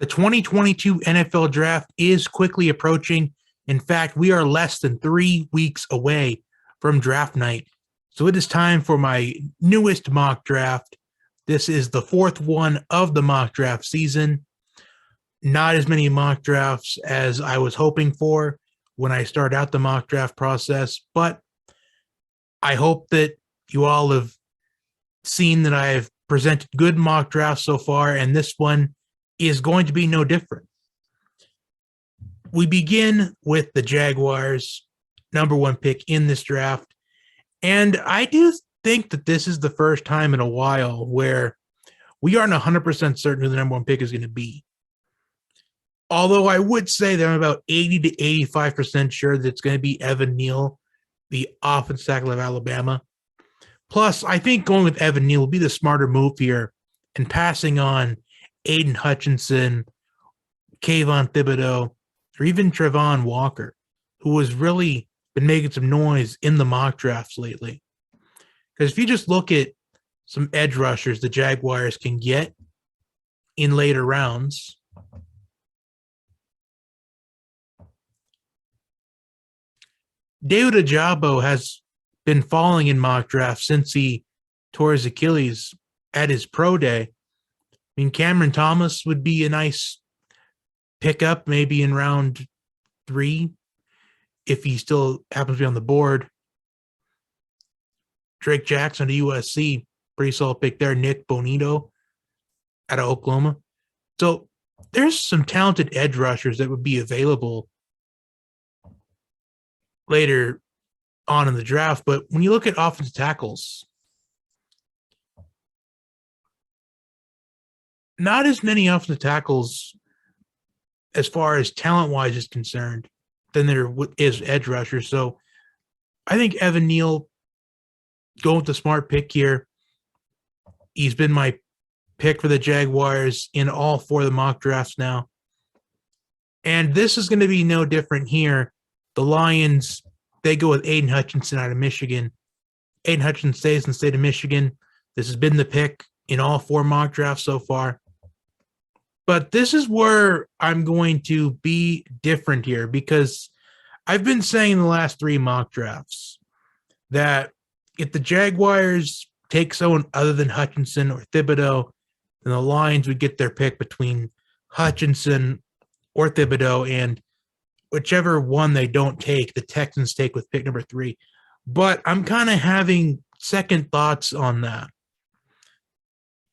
The 2022 NFL Draft is quickly approaching. In fact, we are less than 3 weeks away from draft night. So it is time for my newest mock draft. This is the fourth one of the mock draft season. Not as many mock drafts as I was hoping for when I started out the mock draft process, but I hope that you all have seen that I've presented good mock drafts so far, and this one is going to be no different. We begin with the Jaguars, number one pick in this draft. And I do think that this is the first time in a while where we aren't 100% certain who the number one pick is going to be. Although I would say that I'm about 80 to 85% sure that it's going to be Evan Neal, the offensive tackle of Alabama. Plus, I think going with Evan Neal will be the smarter move here and passing on Aiden Hutchinson, Kayvon Thibodeau, or even Trevon Walker, who has really been making some noise in the mock drafts lately. Because if you just look at some edge rushers the Jaguars can get in later rounds, David Ojabo has been falling in mock drafts since he tore his Achilles at his pro day. I mean, Cameron Thomas would be a nice pickup maybe in round 3 if he still happens to be on the board. Drake Jackson to USC, pretty solid pick there. Nick Bonito out of Oklahoma. So there's some talented edge rushers that would be available later on in the draft. But when you look at offensive tackles, not as many offensive tackles as far as talent-wise is concerned than there is edge rushers. So I think Evan Neal, going with the smart pick here. He's been my pick for the Jaguars in all 4 of the mock drafts now. And this is going to be no different here. The Lions, they go with Aiden Hutchinson out of Michigan. Aiden Hutchinson stays in the state of Michigan. This has been the pick in all 4 mock drafts so far. But this is where I'm going to be different here, because I've been saying in the last 3 mock drafts that if the Jaguars take someone other than Hutchinson or Thibodeau, then the Lions would get their pick between Hutchinson or Thibodeau, and whichever one they don't take, the Texans take with pick number 3. But I'm kind of having second thoughts on that.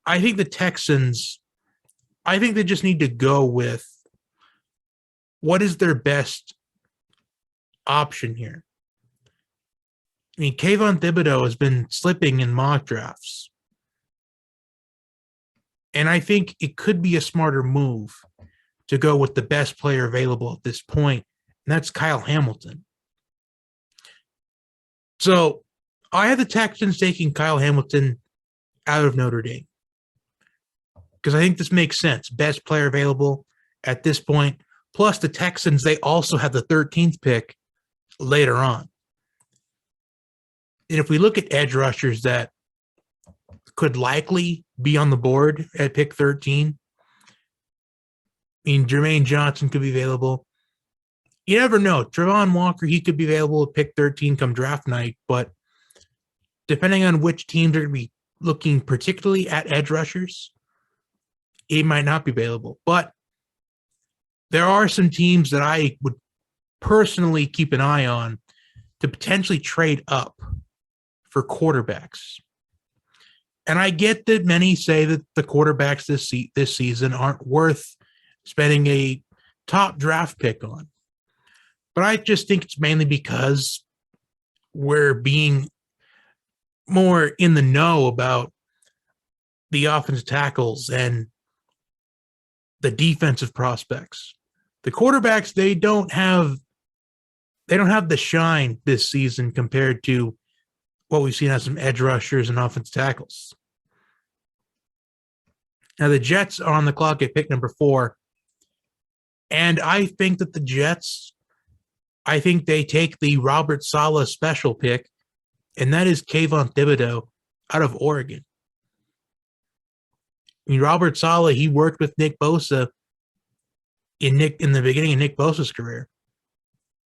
I think the Texans, I think they just need to go with what is their best option here. I mean, Kayvon Thibodeau has been slipping in mock drafts. And I think it could be a smarter move to go with the best player available at this point, and that's Kyle Hamilton. So I have the Texans taking Kyle Hamilton out of Notre Dame because I think this makes sense. Best player available at this point. Plus, the Texans, they also have the 13th pick later on. And if we look at edge rushers that could likely be on the board at pick 13, I mean, Jermaine Johnson could be available. You never know. Trevon Walker, he could be available at pick 13 come draft night, but depending on which teams are going to be looking particularly at edge rushers, he might not be available. But there are some teams that I would personally keep an eye on to potentially trade up for quarterbacks. And I get that many say that the quarterbacks this season aren't worth spending a top draft pick on. But I just think it's mainly because we're being more in the know about the offensive tackles and the defensive prospects. The quarterbacks, they don't have the shine this season compared to what we've seen as some edge rushers and offensive tackles. Now, the Jets are on the clock at pick number 4. And I think that the Jets, I think they take the Robert Saleh special pick, and that is Kayvon Thibodeau out of Oregon. I mean, Robert Saleh, he worked with Nick Bosa in the beginning of Nick Bosa's career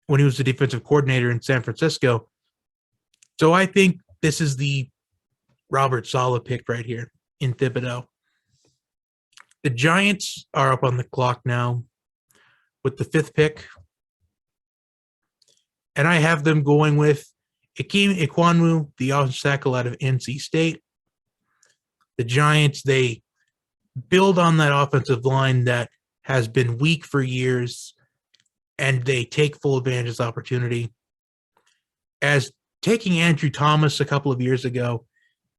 when he was the defensive coordinator in San Francisco. So I think this is the Robert Saleh pick right here in Thibodeau. The Giants are up on the clock now with the 5th pick. And I have them going with Ikem Ekwonu, the offensive tackle out of NC State. The Giants, they build on that offensive line that has been weak for years, and they take full advantage of this opportunity. As taking Andrew Thomas a couple of years ago,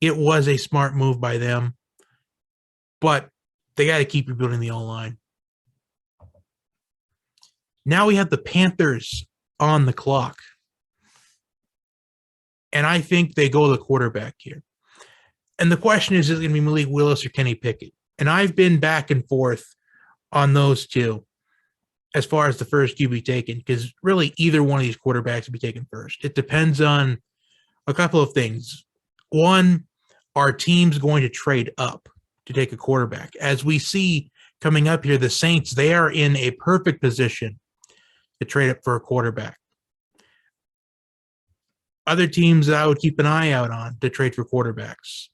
it was a smart move by them, but they got to keep rebuilding the O-line. Now we have the Panthers on the clock, and I think they go the quarterback here. And the question is it going to be Malik Willis or Kenny Pickett? And I've been back and forth on those two as far as the first QB taken, because really either one of these quarterbacks will be taken first. It depends on a couple of things. One, are teams going to trade up to take a quarterback? As we see coming up here, the Saints, they are in a perfect position to trade up for a quarterback. Other teams that I would keep an eye out on to trade for quarterbacks.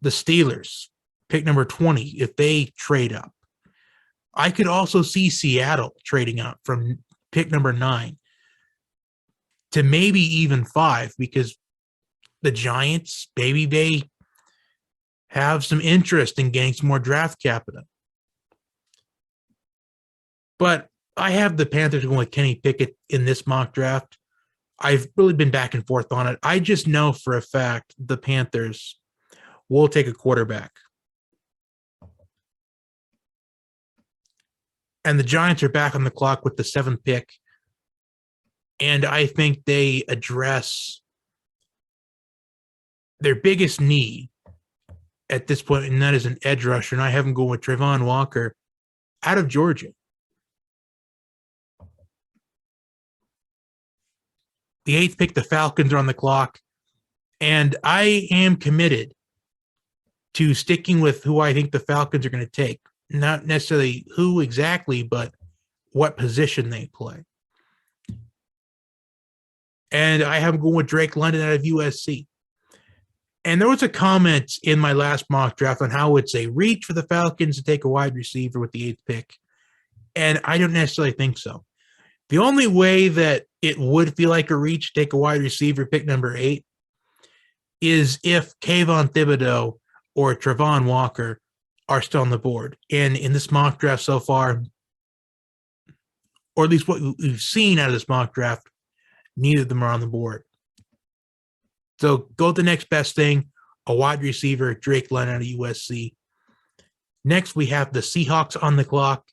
The Steelers, pick number 20, if they trade up. I could also see Seattle trading up from pick number 9 to maybe even 5, because the Giants, maybe they have some interest in getting some more draft capital. But I have the Panthers going with Kenny Pickett in this mock draft. I've really been back and forth on it. I just know for a fact the Panthers will take a quarterback. And the Giants are back on the clock with the 7th pick. And I think they address their biggest need at this point, and that is an edge rusher. And I have them going with Trayvon Walker out of Georgia. The 8th pick, the Falcons are on the clock. And I am committed to sticking with who I think the Falcons are going to take. Not necessarily who exactly, but what position they play. And I have them going with Drake London out of USC. And there was a comment in my last mock draft on how it's a reach for the Falcons to take a wide receiver with the 8th pick. And I don't necessarily think so. The only way that it would feel like a reach to take a wide receiver pick number 8 is if Kayvon Thibodeau or Trayvon Walker are still on the board. And in this mock draft so far, or at least what we've seen out of this mock draft, neither of them are on the board. So go with the next best thing, a wide receiver, Drake London out of USC. Next, we have the Seahawks on the clock,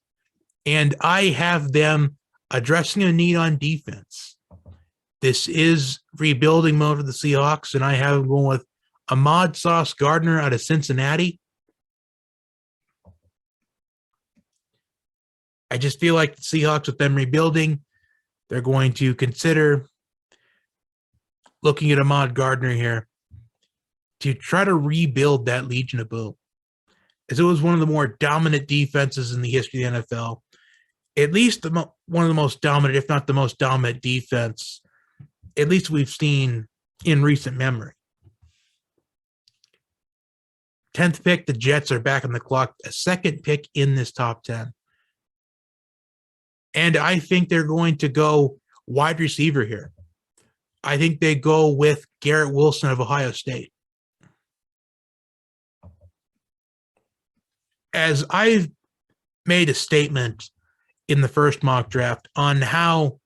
and I have them addressing a need on defense. This is rebuilding mode for the Seahawks, and I have them going with Ahmad Sauce Gardner out of Cincinnati. I just feel like the Seahawks, with them rebuilding, they're going to consider looking at Ahmad Gardner here to try to rebuild that Legion of Boom, as it was one of the more dominant defenses in the history of the NFL. At least one of the most dominant, if not the most dominant defense, at least we've seen in recent memory. 10th pick, the Jets are back on the clock, a 2nd pick in this top 10. And I think they're going to go wide receiver here. I think they go with Garrett Wilson of Ohio State. As I've made a statement in the first mock draft on how,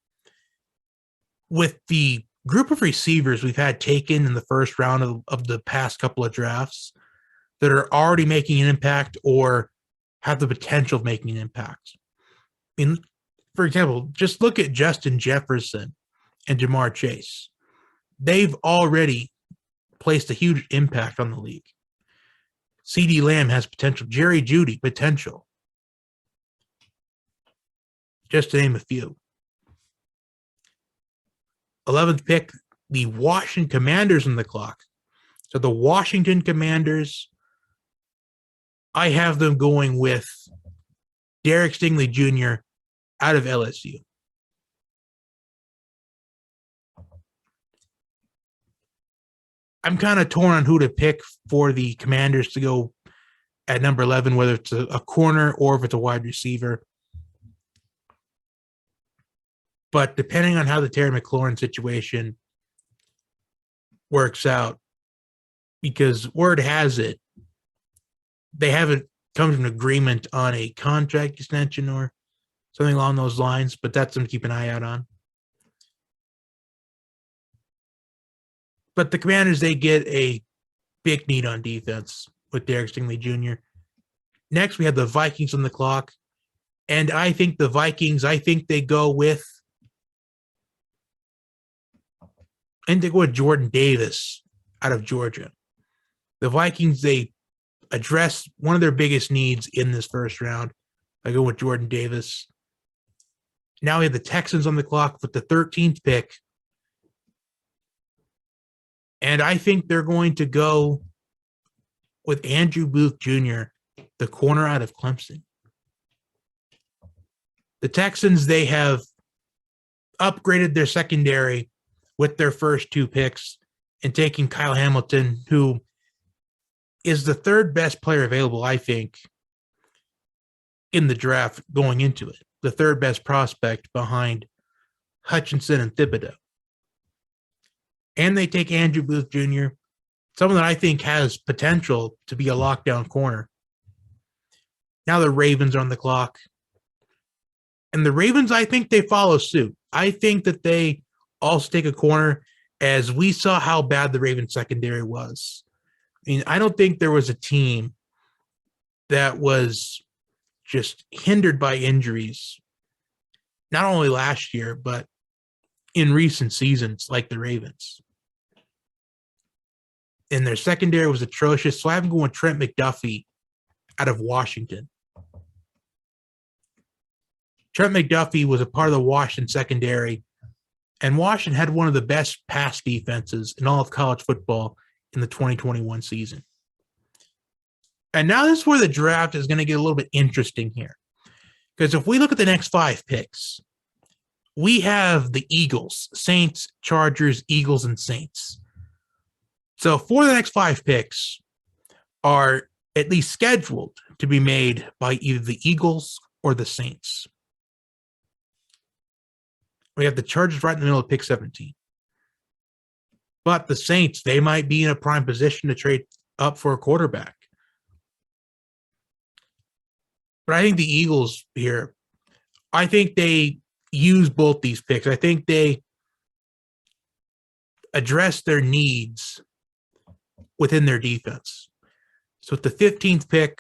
with the group of receivers we've had taken in the first round of the past couple of drafts that are already making an impact or have the potential of making an impact. I mean, for example, just look at Justin Jefferson and Jamar Chase. They've already placed a huge impact on the league. CeeDee Lamb has potential. Jerry Jeudy, potential. Just to name a few. 11th pick, the Washington Commanders on the clock. So the Washington Commanders, I have them going with Derek Stingley Jr. out of LSU. I'm kind of torn on who to pick for the Commanders to go at number 11, whether it's a corner or if it's a wide receiver. But depending on how the Terry McLaurin situation works out, because word has it, they haven't come to an agreement on a contract extension or something along those lines, but that's something to keep an eye out on. But the Commanders, they get a big need on defense with Derek Stingley Jr. Next, we have the Vikings on the clock. And I think the Vikings, they go with Jordan Davis out of Georgia. The Vikings, they address one of their biggest needs in this first round. I go with Jordan Davis. Now we have the Texans on the clock with the 13th pick. And I think they're going to go with Andrew Booth Jr., the corner out of Clemson. The Texans, they have upgraded their secondary with their first two picks and taking Kyle Hamilton, who is the third best player available, I think, in the draft going into it. The third best prospect behind Hutchinson and Thibodeau. And they take Andrew Booth Jr., someone that I think has potential to be a lockdown corner. Now the Ravens are on the clock. And the Ravens, I think they follow suit. I think that they also take a corner, as we saw how bad the Ravens secondary was. I mean, I don't think there was a team that was just hindered by injuries, not only last year, but in recent seasons like the Ravens. And their secondary was atrocious, so I'm going with Trent McDuffie out of Washington. Trent McDuffie was a part of the Washington secondary, and Washington had one of the best pass defenses in all of college football in the 2021 season. And now this is where the draft is going to get a little bit interesting here. Because if we look at the next 5 picks, we have the Eagles, Saints, Chargers, Eagles, and Saints. So 4 of the next 5 picks are at least scheduled to be made by either the Eagles or the Saints. We have the Chargers right in the middle of pick 17. But the Saints, they might be in a prime position to trade up for a quarterback. But I think the Eagles here, I think they use both these picks. I think they address their needs within their defense. So at the 15th pick,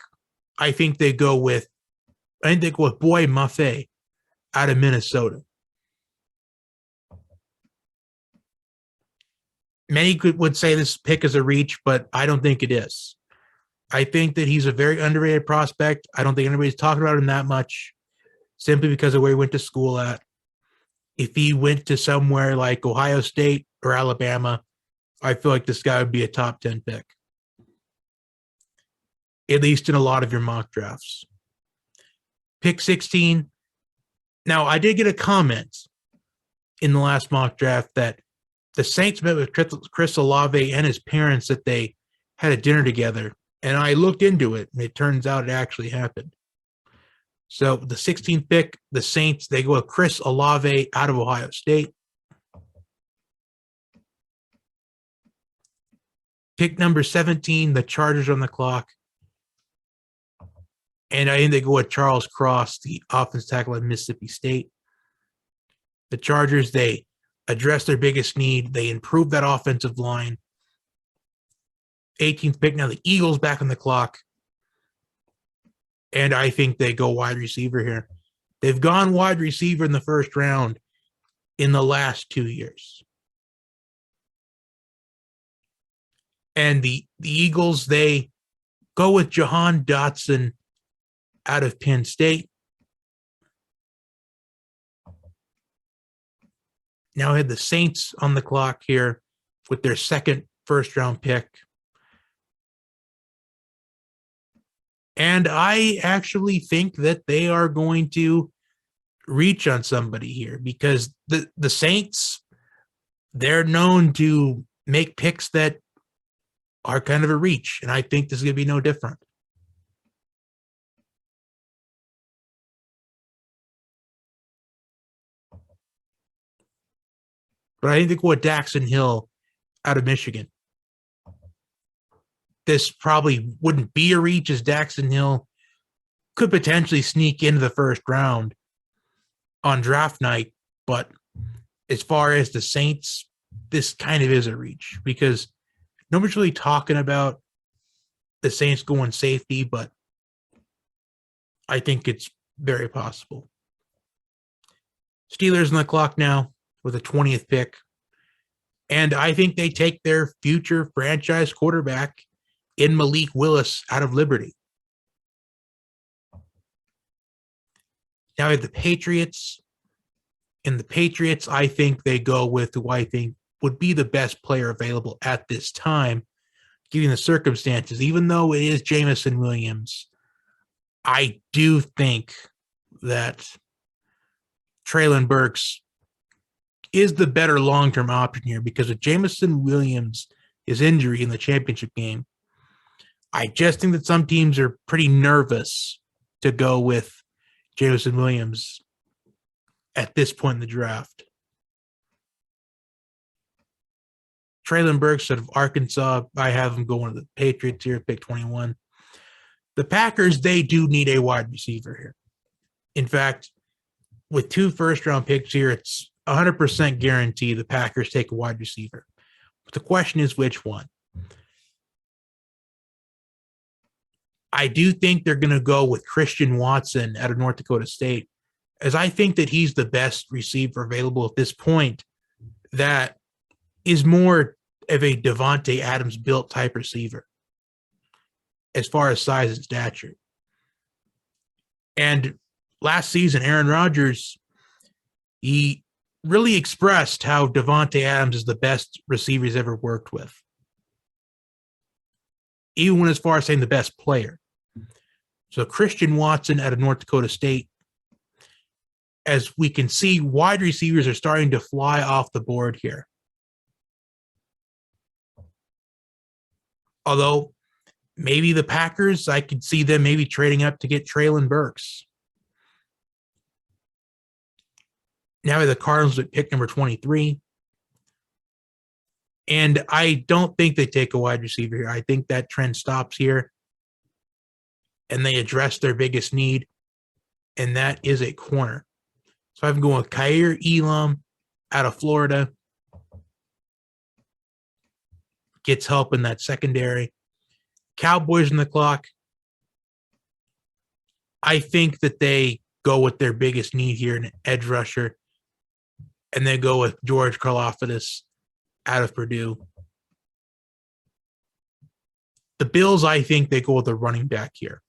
I think they go with Boy Mafe out of Minnesota. Many would say this pick is a reach, but I don't think it is. I think that he's a very underrated prospect. I don't think anybody's talking about him that much, simply because of where he went to school at. If he went to somewhere like Ohio State or Alabama, I feel like this guy would be a top 10 pick, at least in a lot of your mock drafts. Pick 16. Now, I did get a comment in the last mock draft that the Saints met with Chris Olave and his parents, that they had a dinner together. And I looked into it, and it turns out it actually happened. So the 16th pick, the Saints, they go with Chris Olave out of Ohio State. Pick number 17, the Chargers on the clock. And I think they go with Charles Cross, the offensive tackle at Mississippi State. The Chargers, they address their biggest need. They improve that offensive line. 18th pick, now the Eagles back on the clock. And I think they go wide receiver here. They've gone wide receiver in the first round in the last 2 years. And the Eagles, they go with Jahan Dotson out of Penn State. Now I had the Saints on the clock here with their second first-round pick. And I actually think that they are going to reach on somebody here because the Saints, they're known to make picks that are kind of a reach, and I think this is going to be no different. But I think they go with Daxton Hill out of Michigan. This probably wouldn't be a reach as Daxton Hill could potentially sneak into the first round on draft night. But as far as the Saints, this kind of is a reach because nobody's really talking about the Saints going safety, but I think it's very possible. Steelers on the clock now with a 20th pick. And I think they take their future franchise quarterback in Malik Willis out of Liberty. Now we have the Patriots. In the Patriots, I think they go with who I think would be the best player available at this time, given the circumstances. Even though it is Jameson Williams, I do think that Treylon Burks is the better long-term option here because of Jameson Williams' his injury in the championship game. I just think that some teams are pretty nervous to go with Jameson Williams at this point in the draft. Treylon Burks out of Arkansas, I have him going to the Patriots here, pick 21. The Packers, they do need a wide receiver here. In fact, with 2 first-round picks here, it's 100% guarantee the Packers take a wide receiver. But the question is which one? I do think they're going to go with Christian Watson out of North Dakota State, as I think that he's the best receiver available at this point that is more of a Devontae Adams built type receiver as far as size and stature. And last season, Aaron Rodgers, he really expressed how Devontae Adams is the best receiver he's ever worked with. Even when as far as saying the best player. So Christian Watson out of North Dakota State, as we can see, wide receivers are starting to fly off the board here. Although maybe the Packers, I could see them maybe trading up to get Treylon Burks. Now we have the Cardinals at pick number 23. And I don't think they take a wide receiver here. I think that trend stops here. And they address their biggest need, and that is a corner. So I'm going with Kaiir Elam out of Florida. Gets help in that secondary. Cowboys on the clock. I think that they go with their biggest need here, an edge rusher, and they go with George Karlaftis out of Purdue. The Bills, I think they go with a running back here.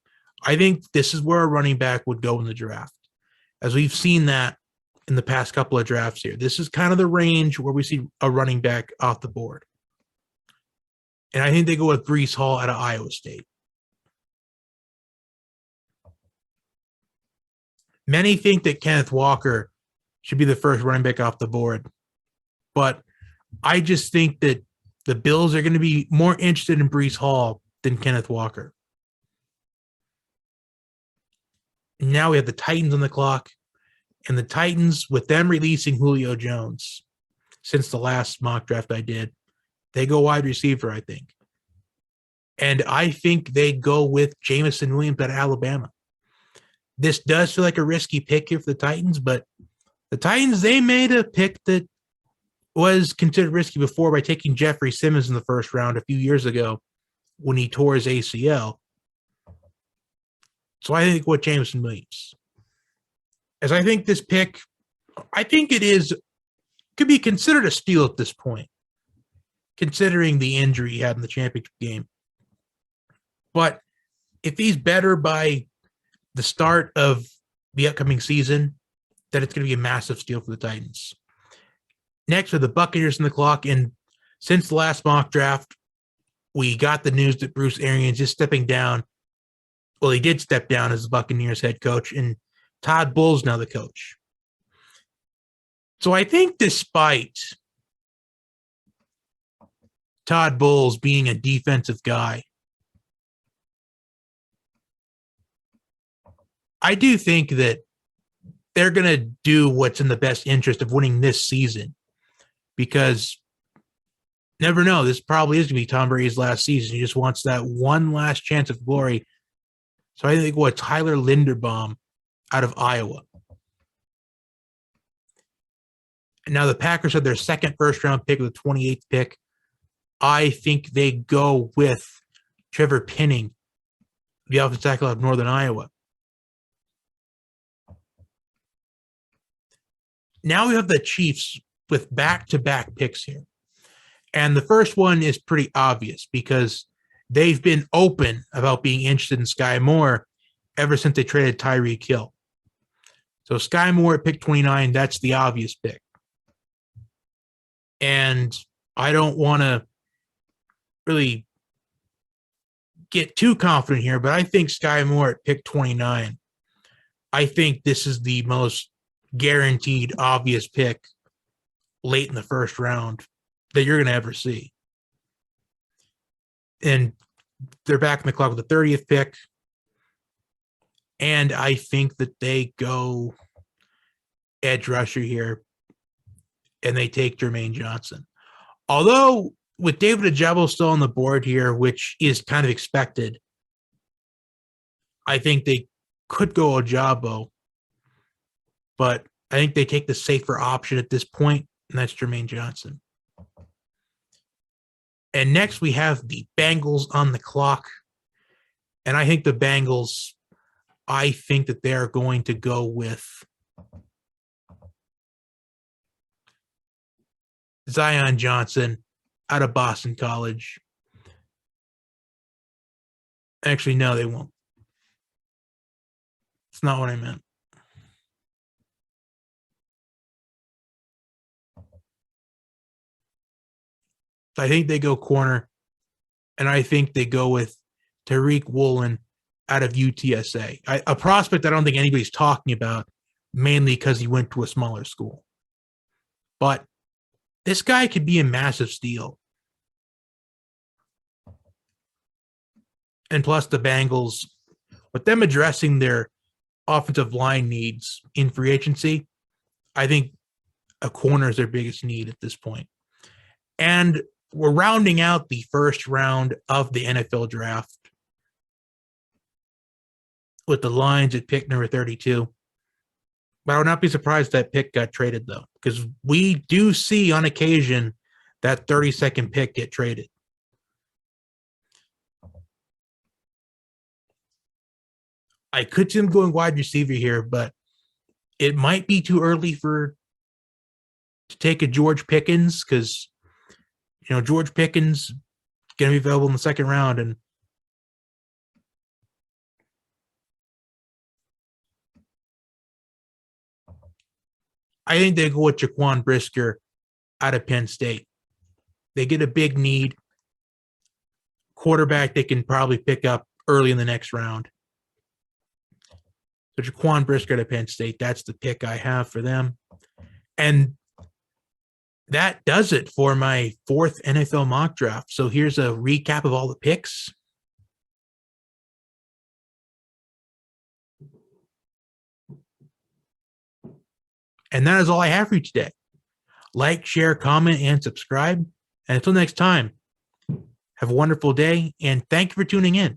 I think this is where a running back would go in the draft, as we've seen that in the past couple of drafts here. This is kind of the range where we see a running back off the board. And I think they go with Breece Hall out of Iowa State. Many think that Kenneth Walker should be the first running back off the board, but I just think that the Bills are going to be more interested in Breece Hall than Kenneth Walker. Now we have the Titans on the clock, and the Titans, with them releasing Julio Jones since the last mock draft I did, they go wide receiver, I think. And I think they go with Jameson Williams out of Alabama. This does feel like a risky pick here for the Titans, but the Titans, they made a pick that was considered risky before by taking Jeffrey Simmons in the first round a few years ago when he tore his ACL. So I think with Jameson Williams. As I think this pick, I think could be considered a steal at this point, considering the injury he had in the championship game. But if he's better by the start of the upcoming season, then it's going to be a massive steal for the Titans. Next are the Buccaneers on the clock, and since the last mock draft, we got the news that Bruce Arians is stepping down. Well, he did step down as the Buccaneers head coach, and Todd Bowles now the coach. So I think despite Todd Bowles being a defensive guy, I do think that they're going to do what's in the best interest of winning this season, because never know, this probably is going to be Tom Brady's last season. He just wants that one last chance of glory. So I think Tyler Linderbaum out of Iowa. And now the Packers had their second first-round pick with the 28th pick. I think they go with Trevor Penning, the offensive tackle of Northern Iowa. Now we have the Chiefs with back-to-back picks here. And the first one is pretty obvious because they've been open about being interested in Sky Moore ever since they traded Tyreek Hill. So Sky Moore at pick 29, that's the obvious pick. And I don't want to really get too confident here, but I think Sky Moore at pick 29, I think this is the most guaranteed, obvious pick late in the first round that you're going to ever see. And they're back in the clock with the 30th pick. And I think that they go edge rusher here and they take Jermaine Johnson. Although with David Ojabo still on the board here, which is kind of expected, I think they could go Ojabo, but I think they take the safer option at this point, and that's Jermaine Johnson. And next we have the Bengals on the clock. And I think the Bengals, I think that they're going to go with Zion Johnson out of Boston College. Actually, no, they won't. It's not what I meant. I think they go corner, and I think they go with Tariq Woolen out of UTSA, a prospect I don't think anybody's talking about, mainly because he went to a smaller school. But this guy could be a massive steal. And plus the Bengals, with them addressing their offensive line needs in free agency, I think a corner is their biggest need at this point. And we're rounding out the first round of the NFL draft with the Lions at pick number 32. But I would not be surprised that pick got traded, though, because we do see on occasion that 32nd pick get traded. I could see them going wide receiver here, but it might be too early to take a George Pickens, because George Pickens is going to be available in the second round, and I think they go with Jaquan Brisker out of Penn State. They get a big need. Quarterback they can probably pick up early in the next round. So Jaquan Brisker out of Penn State, that's the pick I have for them. And that does it for my fourth NFL mock draft. So here's a recap of all the picks. And that is all I have for you today. Like, share, comment, and subscribe. And until next time, have a wonderful day, and thank you for tuning in.